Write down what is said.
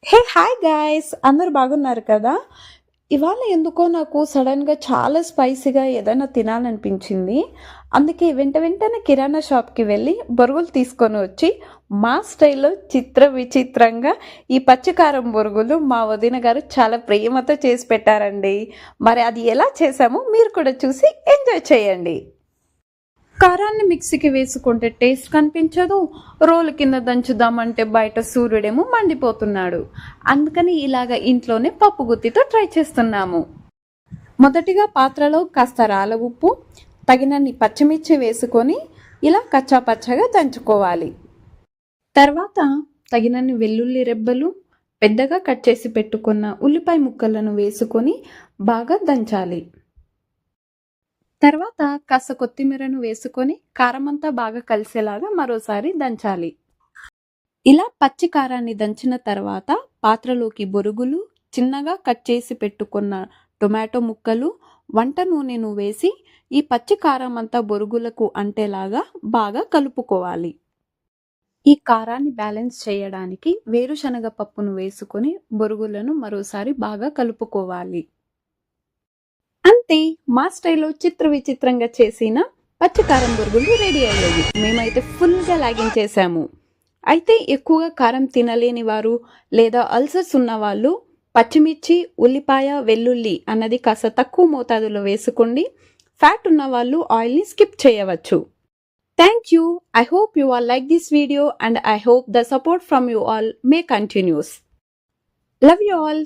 Hey hi guys, అందరు బాగున్నారు కదా? ఇవాళ ఎందుకో నాకు సడన్గా చాలా స్పైసీగా ఏదైనా తినాలనిపించింది. అందుకే వెంటనే కిరాణా షాప్కి వెళ్ళి బొరుగులు తీసుకొని వచ్చి మా స్టైల్లో విచిత్రంగా ఈ పచ్చికారం బొరుగులు మా వదిన గారు చాలా ప్రేమతో చేసి పెట్టారండి. మరి అది ఎలా చేసామో మీరు కూడా చూసి ఎంజాయ్ చేయండి. కారాన్ని మిక్సీకి వేసుకుంటే టేస్ట్ కనిపించదు. రోలు కింద దంచుదామంటే బయట సూర్యుడేమో మండిపోతున్నాడు. అందుకని ఇలాగ ఇంట్లోనే పప్పు గుత్తితో ట్రై చేస్తున్నాము. మొదటిగా పాత్రలో కాస్త రాళ్ళ ఉప్పు, తగినన్ని పచ్చిమిర్చి వేసుకొని ఇలా కచ్చాపచ్చగా దంచుకోవాలి. తర్వాత తగినన్ని వెల్లుల్లి రెబ్బలు, పెద్దగా కట్ చేసి పెట్టుకున్న ఉల్లిపాయ ముక్కలను వేసుకొని బాగా దంచాలి. తర్వాత కాస్త కొత్తిమీరను వేసుకొని కారమంతా బాగా కలిసేలాగా మరోసారి దంచాలి. ఇలా పచ్చి కారాన్ని దంచిన తర్వాత పాత్రలోకి బొరుగులు, చిన్నగా కట్ చేసి పెట్టుకున్న టొమాటో ముక్కలు, వంట నూనెను వేసి ఈ పచ్చి కారం అంతా బొరుగులకు అంటేలాగా బాగా కలుపుకోవాలి. ఈ కారాన్ని బ్యాలెన్స్ చేయడానికి వేరుశనగ పప్పును వేసుకొని బొరుగులను మరోసారి బాగా కలుపుకోవాలి. అంతే, మా స్టైల్లో విచిత్రంగా చేసిన పచ్చికారం బొరుగులు రెడీ అయ్యాయి. మేమైతే ఫుల్గా లాగించేసాము. అయితే ఎక్కువగా కారం తినలేని వారు లేదా అల్సర్స్ ఉన్న వాళ్ళు పచ్చిమిర్చి, ఉల్లిపాయ, వెల్లుల్లి అన్నది కాస్త తక్కువ మోతాదులో వేసుకోండి. ఫ్యాట్ ఉన్న వాళ్ళు ఆయిల్ని స్కిప్ చేయవచ్చు. Thank you. I hope you all like this video and I hope the support from you all may continues. Love you all.